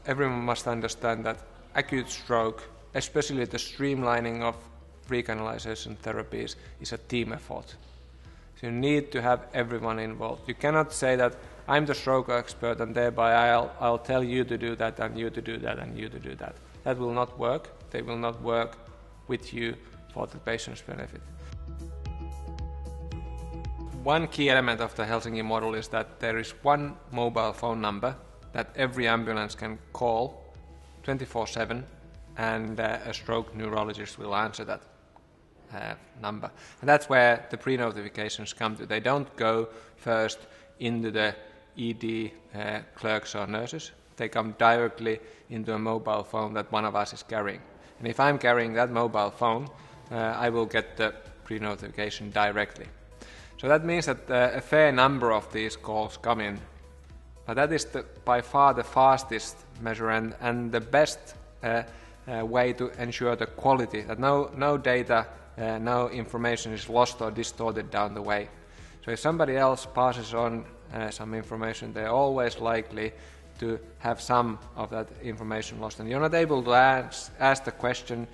Everyone must understand that acute stroke, especially the streamlining of recanalization therapies, is a team effort. So you need to have everyone involved. You cannot say that I'm the stroke expert and thereby I'll tell you to do that and you to do that and you to do that. That will not work. They will not work with you for the patient's benefit. One key element of the Helsinki model is that there is one mobile phone number that every ambulance can call 24/7, and a stroke neurologist will answer that number. And that's where the pre-notifications come to. They don't go first into the ED clerks or nurses. They come directly into a mobile phone that one of us is carrying. And if I'm carrying that mobile phone, I will get the pre-notification directly. So that means that a fair number of these calls come in. But that is by far the fastest measure and the best way to ensure the quality, that no data, no information is lost or distorted down the way. So if somebody else passes on some information, they're always likely to have some of that information lost. And you're not able to ask the question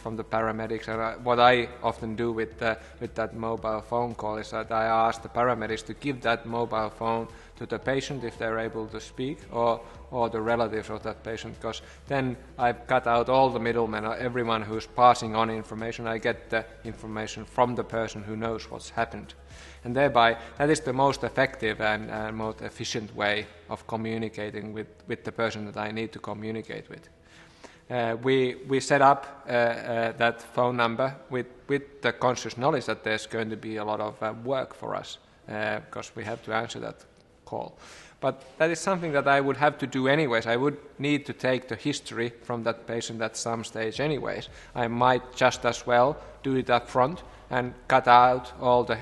from the paramedics. And what I often do with that mobile phone call is that I ask the paramedics to give that mobile phone to the patient if they're able to speak, or the relatives of that patient, because then I've cut out all the middlemen, everyone who's passing on information. I get the information from the person who knows what's happened. And thereby, that is the most effective and most efficient way of communicating with the person that I need to communicate with. We set up that phone number with the conscious knowledge that there's going to be a lot of work for us, because we have to answer that call. But that is something that I would have to do anyways. I would need to take the history from that patient at some stage anyways. I might just as well do it up front and cut out all the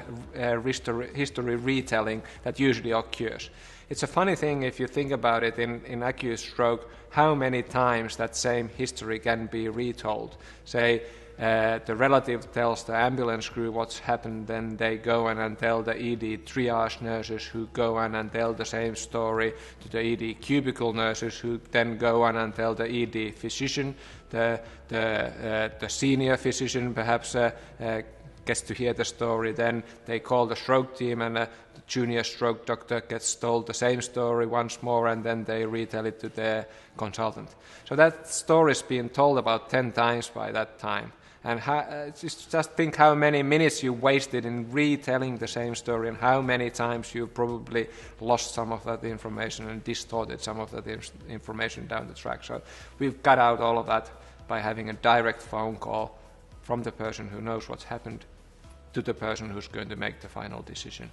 history retelling that usually occurs. It's a funny thing if you think about it in acute stroke, how many times that same history can be retold. Say, the relative tells the ambulance crew what's happened, then they go and tell the ED triage nurses, who go and tell the same story to the ED cubicle nurses, who then go and tell the ED physician. The senior physician perhaps gets to hear the story, then they call the stroke team, and the junior stroke doctor gets told the same story once more, and then they retell it to their consultant. So that story's been told about 10 times by that time. And just think how many minutes you wasted in retelling the same story, and how many times you probably lost some of that information and distorted some of that information down the track. So we've cut out all of that by having a direct phone call from the person who knows what's happened to the person who's going to make the final decision.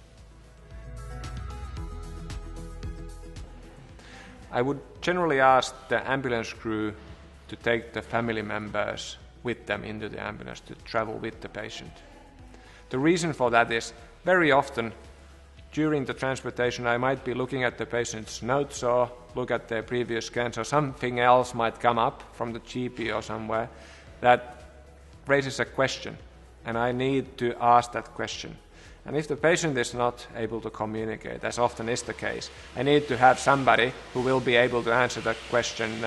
I would generally ask the ambulance crew to take the family members with them into the ambulance, to travel with the patient. The reason for that is very often during the transportation I might be looking at the patient's notes or look at their previous scans, or something else might come up from the GP or somewhere that raises a question, and I need to ask that question. And if the patient is not able to communicate, as often is the case, I need to have somebody who will be able to answer that question,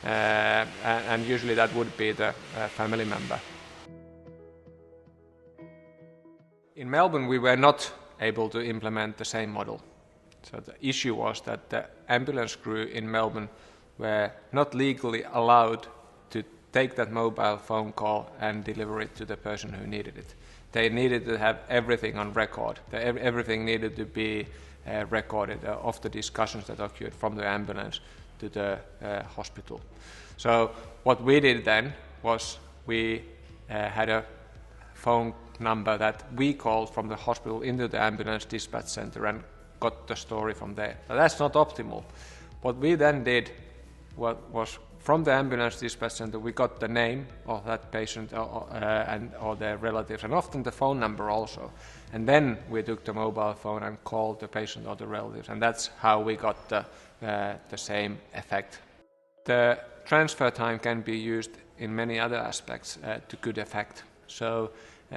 and usually that would be the family member. In Melbourne, we were not able to implement the same model. So the issue was that the ambulance crew in Melbourne were not legally allowed to take that mobile phone call and deliver it to the person who needed it. They needed to have everything on record. Everything needed to be recorded of the discussions that occurred from the ambulance to the hospital. So what we did then was we had a phone number that we called from the hospital into the ambulance dispatch center and got the story from there. But that's not optimal. What we then did was from the ambulance dispatch center, we got the name of that patient or their relatives, and often the phone number also. And then we took the mobile phone and called the patient or the relatives, and that's how we got the same effect. The transfer time can be used in many other aspects to good effect. So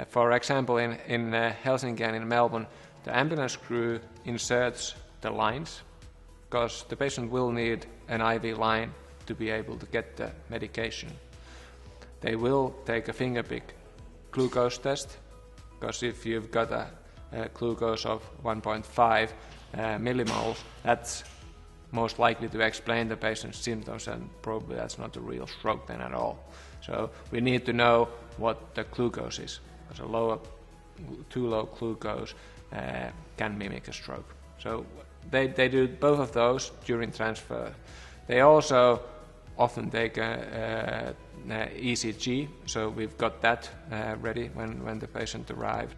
For example, in Helsinki and in Melbourne, the ambulance crew inserts the lines because the patient will need an IV line to be able to get the medication. They will take a fingerpick glucose test, because if you've got a glucose of 1.5 millimoles, that's most likely to explain the patient's symptoms, and probably that's not a real stroke then at all. So we need to know what the glucose is, because too low glucose can mimic a stroke. So they do both of those during transfer. They also often take a ECG, so we've got that ready when the patient arrived.